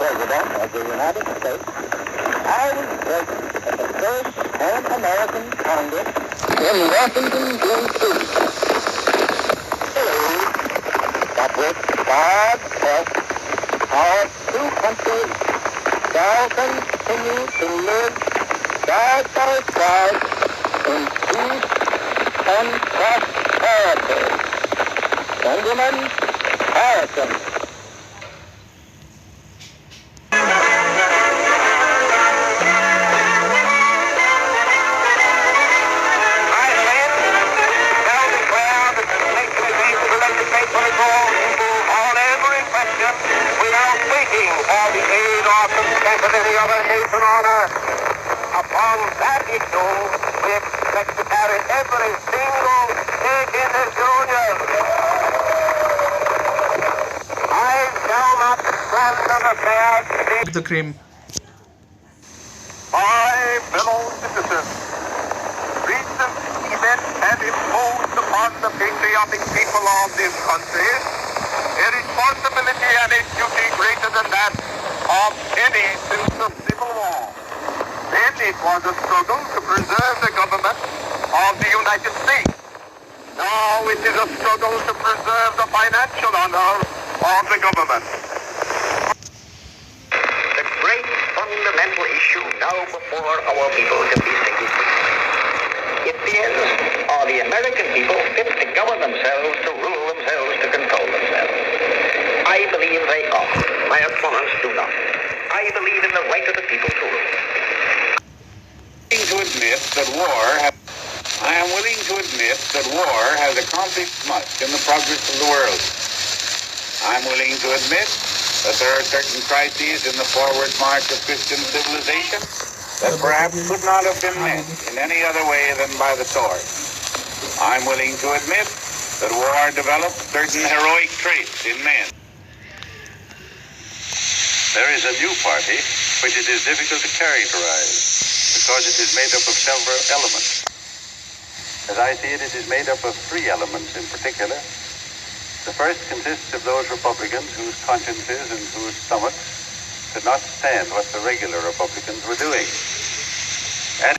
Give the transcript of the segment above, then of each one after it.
President of the United States, I was present at the first Pan-American Congress in Washington, D.C. That with God's help, our two countries shall continue to live side by side in peace and prosperity. Benjamin Harrison. Without waiting for the aid or consent of any other nation on earth. Upon that issue, we expect to carry every single state in this union. I shall not slander the fair state. The cream. My fellow citizens, recent events have imposed upon the patriotic people of this country a responsibility and a duty greater than that of any since the Civil War. Then it was a struggle to preserve the government of the United States. Now it is a struggle to preserve the financial honor of the government. The great fundamental issue now before our people can be stated clearly. It is, are the American people fit to govern themselves, to rule themselves, to control themselves? I believe they are. My opponents do not. I believe in the right of the people to rule. I am willing to admit that war has accomplished much in the progress of the world. I'm willing to admit that there are certain crises in the forward march of Christian civilization that perhaps could not have been met in any other way than by the sword. I'm willing to admit that war developed certain heroic traits in men. There is a new party which it is difficult to characterize because it is made up of several elements. As I see it, it is made up of three elements in particular. The first consists of those Republicans whose consciences and whose stomachs could not stand what the regular Republicans were doing. And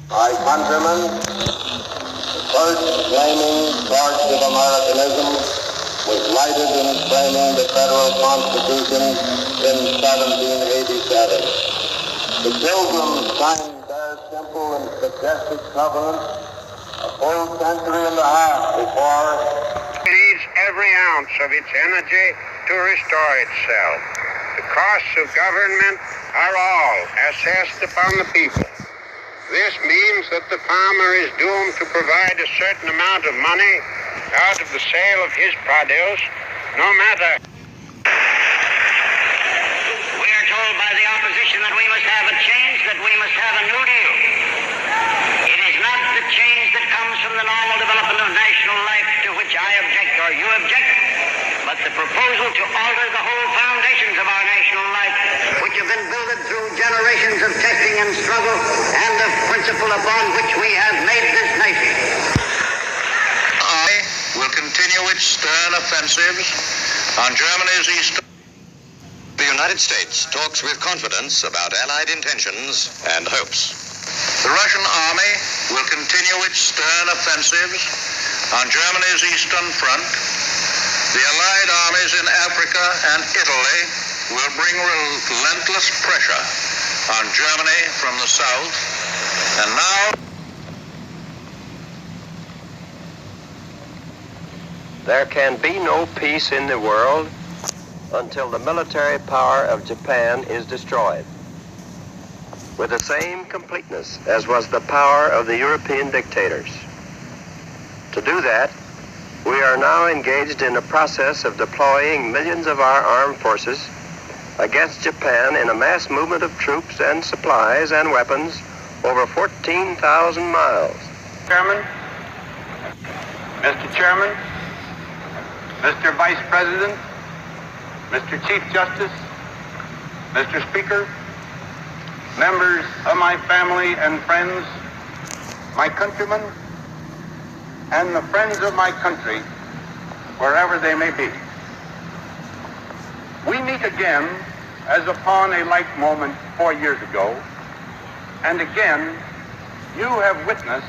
My countrymen, the first flaming torch of Americanism was lighted in framing the federal Constitution in 1787. The Pilgrims signed their simple and suggestive covenant a full century and a half before. It needs every ounce of its energy to restore itself. The costs of government are all assessed upon the people. This means that the farmer is doomed to provide a certain amount of money out of the sale of his produce, no matter. We are told by the opposition that we must have a change, that we must have a New Deal. It is not the change that comes from the normal development of national life to which I object or you object, but the proposal to alter the whole foundations of our national life, which have been built through generations of testing and struggle, and the principle upon which we have made this nation. will continue its stern offensives on Germany's eastern. The United States talks with confidence about Allied intentions and hopes. The Russian army will continue its stern offensives on Germany's eastern front. The Allied armies in Africa and Italy will bring relentless pressure on Germany from the south. And now there can be no peace in the world until the military power of Japan is destroyed with the same completeness as was the power of the European dictators. To do that, we are now engaged in a process of deploying millions of our armed forces against Japan in a mass movement of troops and supplies and weapons over 14,000 miles. Chairman, Mr. Chairman, Mr. Vice President, Mr. Chief Justice, Mr. Speaker, members of my family and friends, my countrymen, and the friends of my country, wherever they may be. We meet again as upon a like moment 4 years ago, and again you have witnessed.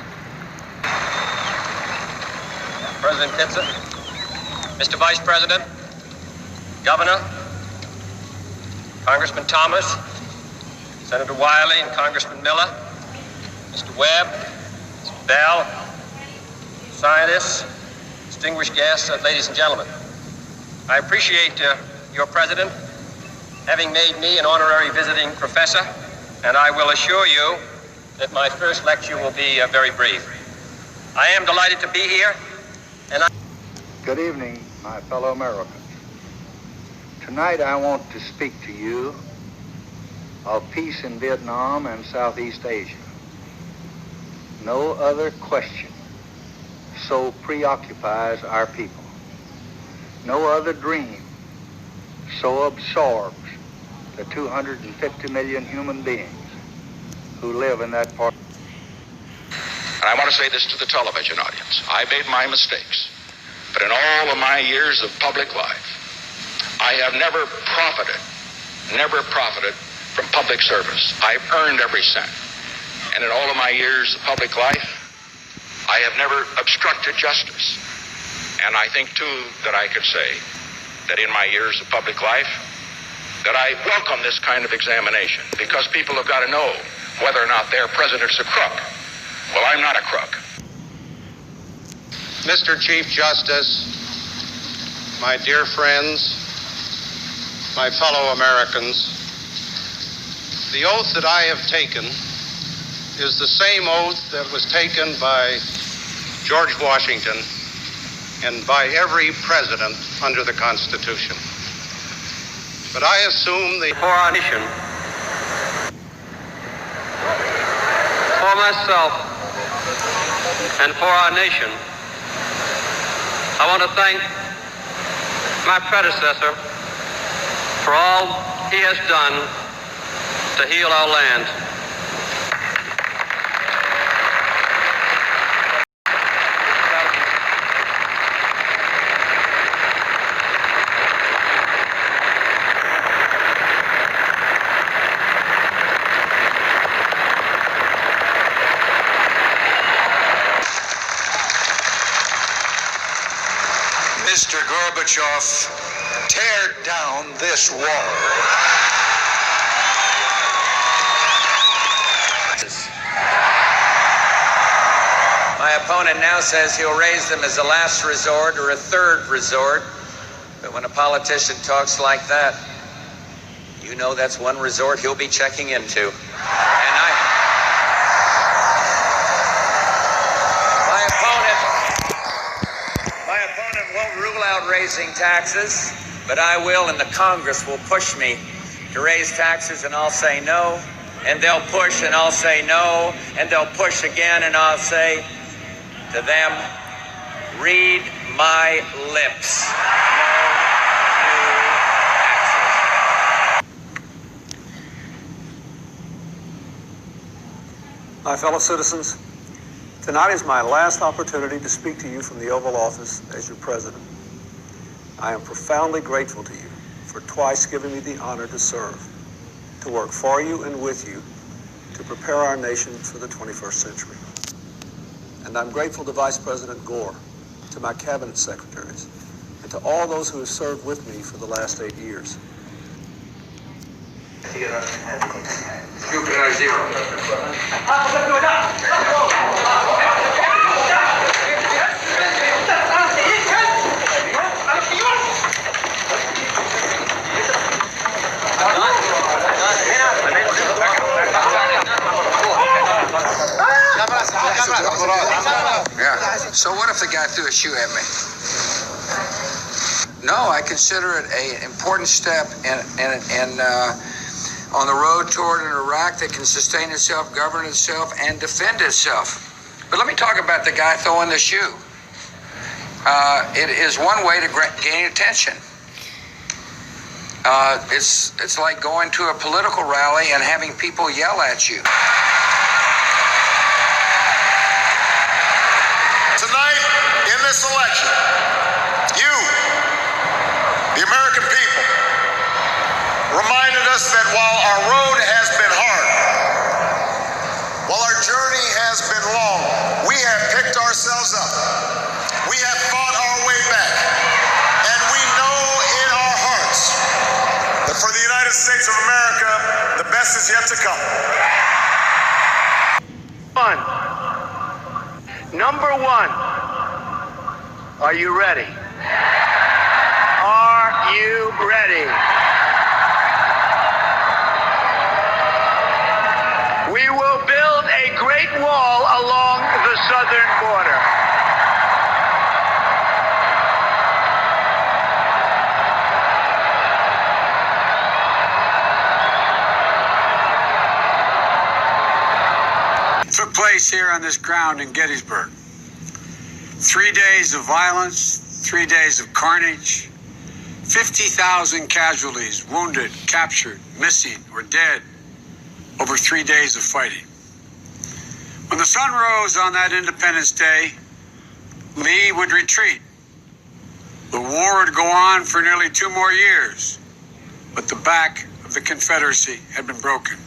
President Kitson, Mr. Vice President, Governor, Congressman Thomas, Senator Wiley and Congressman Miller, Mr. Webb, Mr. Bell, scientists, distinguished guests, ladies and gentlemen. I appreciate your president having made me an honorary visiting professor, and I will assure you that my first lecture will be very brief. I am delighted to be here, and Good evening, my fellow Americans. Tonight I want to speak to you of peace in Vietnam and Southeast Asia. No other question so preoccupies our people. No other dream so absorbs the 250 million human beings who live in that part. And I want to say this to the television audience. I made my mistakes, but in all of my years of public life, I have never profited from public service. I've earned every cent. And in all of my years of public life, I have never obstructed justice. And I think, too, that I could say that in my years of public life, that I welcome this kind of examination, because people have got to know whether or not their president's a crook. Well, I'm not a crook. Mr. Chief Justice, my dear friends, my fellow Americans, the oath that I have taken is the same oath that was taken by George Washington and by every president under the Constitution. But I assume for our nation, for myself, and for our nation, I want to thank my predecessor for all he has done to heal our land. Mr. Gorbachev, tear down this wall. My opponent now says he'll raise them as a last resort or a third resort. But when a politician talks like that, you know that's one resort he'll be checking into. And my opponent won't rule out raising taxes, but I will, and the Congress will push me to raise taxes, and I'll say no. And they'll push, and I'll say no. And they'll push again, and I'll say to them, read my lips. No new taxes. My fellow citizens, tonight is my last opportunity to speak to you from the Oval Office as your president. I am profoundly grateful to you for twice giving me the honor to serve, to work for you and with you, to prepare our nation for the 21st century. And I'm grateful to Vice President Gore, to my cabinet secretaries, and to all those who have served with me for the last 8 years. Jupiter 0. Yeah. So what if the guy threw a shoe at me? No, I consider it an important step on the road toward an Iraq that can sustain itself, govern itself, and defend itself. But let me talk about the guy throwing the shoe. It is one way to gain attention. It's like going to a political rally and having people yell at you. Tonight, in this election, you, the American people, yet to come. Number one, are you ready? Are you ready? We will build a great wall along the southern border. Took place here on this ground in Gettysburg. 3 days of violence, 3 days of carnage, 50,000 casualties, wounded, captured, missing, or dead over 3 days of fighting. When the sun rose on that Independence Day, Lee would retreat. The war would go on for nearly 2 more years, but the back of the Confederacy had been broken.